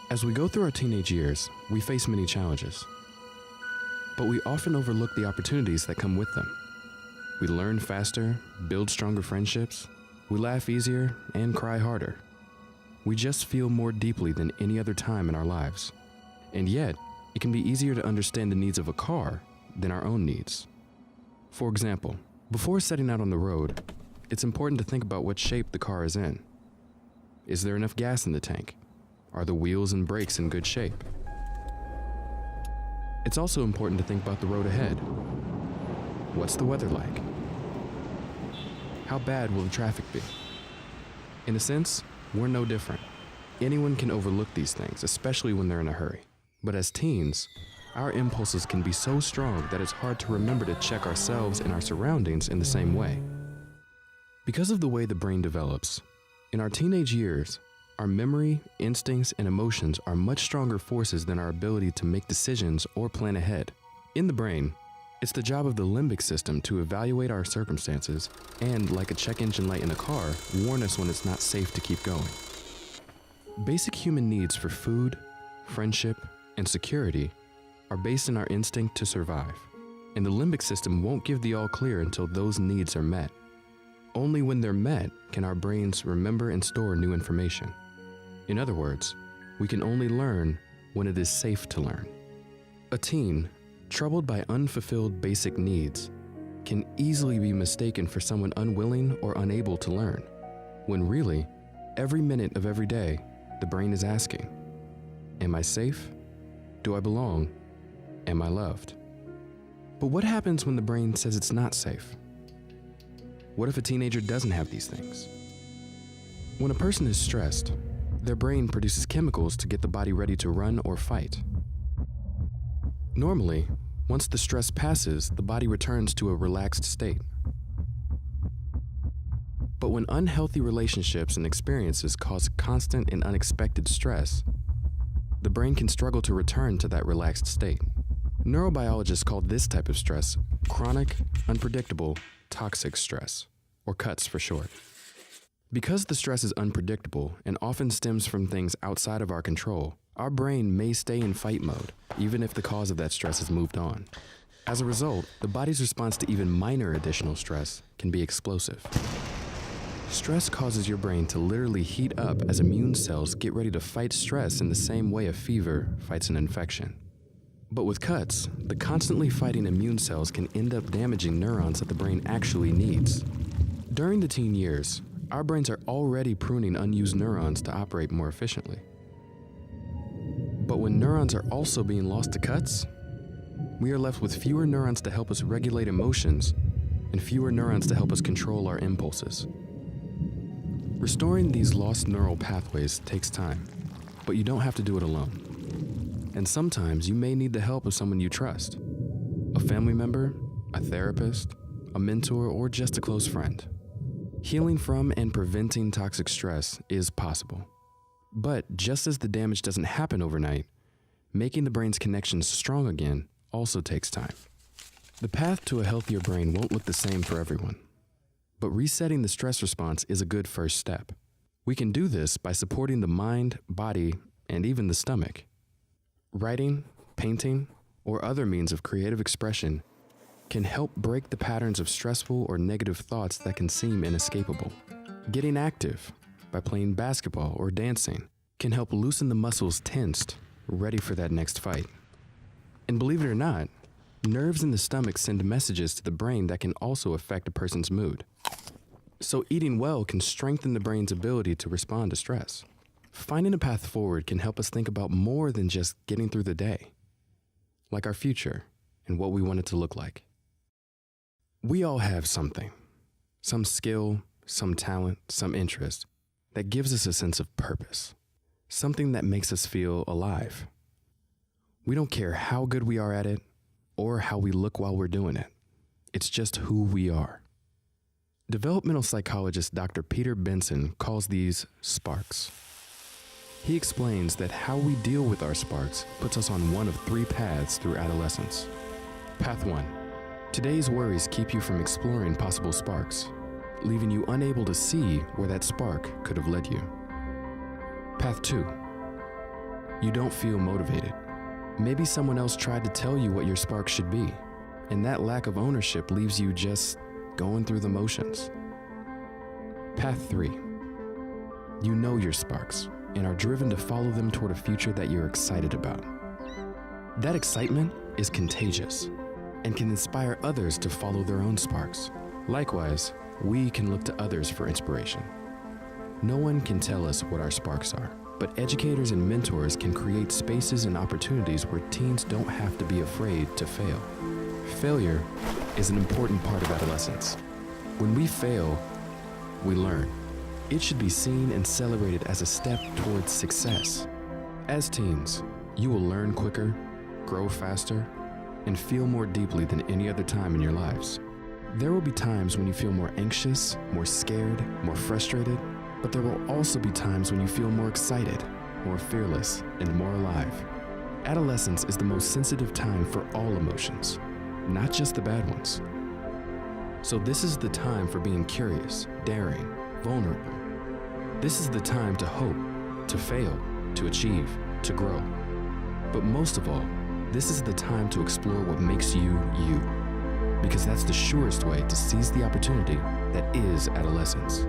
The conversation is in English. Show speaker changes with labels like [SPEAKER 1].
[SPEAKER 1] As we go through our teenage years, we face many challenges, but we often overlook the opportunities that come with them. We learn faster, build stronger friendships, we laugh easier, and cry harder. We just feel more deeply than any other time in our lives. And yet, it can be easier to understand the needs of a car than our own needs. For example, before setting out on the road, it's important to think about what shape the car is in. Is there enough gas in the tank? Are the wheels and brakes in good shape? It's also important to think about the road ahead. What's the weather like? How bad will the traffic be? In a sense, we're no different. Anyone can overlook these things, especially when they're in a hurry. But as teens, our impulses can be so strong that it's hard to remember to check ourselves and our surroundings in the same way. Because of the way the brain develops, in our teenage years, our memory, instincts, and emotions are much stronger forces than our ability to make decisions or plan ahead. In the brain, it's the job of the limbic system to evaluate our circumstances and, like a check engine light in a car, warn us when it's not safe to keep going. Basic human needs for food, friendship, and security are based on our instinct to survive, and the limbic system won't give the all clear until those needs are met. Only when they're met can our brains remember and store new information. In other words, we can only learn when it is safe to learn. A teen, troubled by unfulfilled basic needs, can easily be mistaken for someone unwilling or unable to learn, when really, every minute of every day, the brain is asking, am I safe? Do I belong? Am I loved? But what happens when the brain says it's not safe? What if a teenager doesn't have these things? When a person is stressed, their brain produces chemicals to get the body ready to run or fight. Normally, once the stress passes, the body returns to a relaxed state. But when unhealthy relationships and experiences cause constant and unexpected stress, the brain can struggle to return to that relaxed state. Neurobiologists call this type of stress chronic, unpredictable, toxic stress, or CUTS for short. Because the stress is unpredictable and often stems from things outside of our control, our brain may stay in fight mode, even if the cause of that stress has moved on. As a result, the body's response to even minor additional stress can be explosive. Stress causes your brain to literally heat up as immune cells get ready to fight stress in the same way a fever fights an infection. But with CUTS, the constantly fighting immune cells can end up damaging neurons that the brain actually needs. During the teen years, our brains are already pruning unused neurons to operate more efficiently. But when neurons are also being lost to CUTS, we are left with fewer neurons to help us regulate emotions and fewer neurons to help us control our impulses. Restoring these lost neural pathways takes time, but you don't have to do it alone. And sometimes you may need the help of someone you trust, a family member, a therapist, a mentor, or just a close friend. Healing from and preventing toxic stress is possible. But just as the damage doesn't happen overnight, making the brain's connections strong again also takes time. The path to a healthier brain won't look the same for everyone, but resetting the stress response is a good first step. We can do this by supporting the mind, body, and even the stomach. Writing, painting, or other means of creative expression can help break the patterns of stressful or negative thoughts that can seem inescapable. Getting active by playing basketball or dancing can help loosen the muscles tensed, ready for that next fight. And believe it or not, nerves in the stomach send messages to the brain that can also affect a person's mood. So eating well can strengthen the brain's ability to respond to stress. Finding a path forward can help us think about more than just getting through the day, like our future and what we want it to look like. We all have something, some skill, some talent, some interest that gives us a sense of purpose, something that makes us feel alive. We don't care how good we are at it or how we look while we're doing it. It's just who we are. Developmental psychologist Dr. Peter Benson calls these sparks. He explains that how we deal with our sparks puts us on one of three paths through adolescence. Path 1. Today's worries keep you from exploring possible sparks, leaving you unable to see where that spark could have led you. Path 2. You don't feel motivated. Maybe someone else tried to tell you what your spark should be, and that lack of ownership leaves you just going through the motions. Path 3. You know your sparks and are driven to follow them toward a future that you're excited about. That excitement is contagious and can inspire others to follow their own sparks. Likewise, we can look to others for inspiration. No one can tell us what our sparks are, but educators and mentors can create spaces and opportunities where teens don't have to be afraid to fail. Failure is an important part of adolescence. When we fail, we learn. It should be seen and celebrated as a step towards success. As teens, you will learn quicker, grow faster, and feel more deeply than any other time in your lives. There will be times when you feel more anxious, more scared, more frustrated, but there will also be times when you feel more excited, more fearless, and more alive. Adolescence is the most sensitive time for all emotions, not just the bad ones. So this is the time for being curious, daring, vulnerable. This is the time to hope, to fail, to achieve, to grow. But most of all, this is the time to explore what makes you, you. Because that's the surest way to seize the opportunity that is adolescence.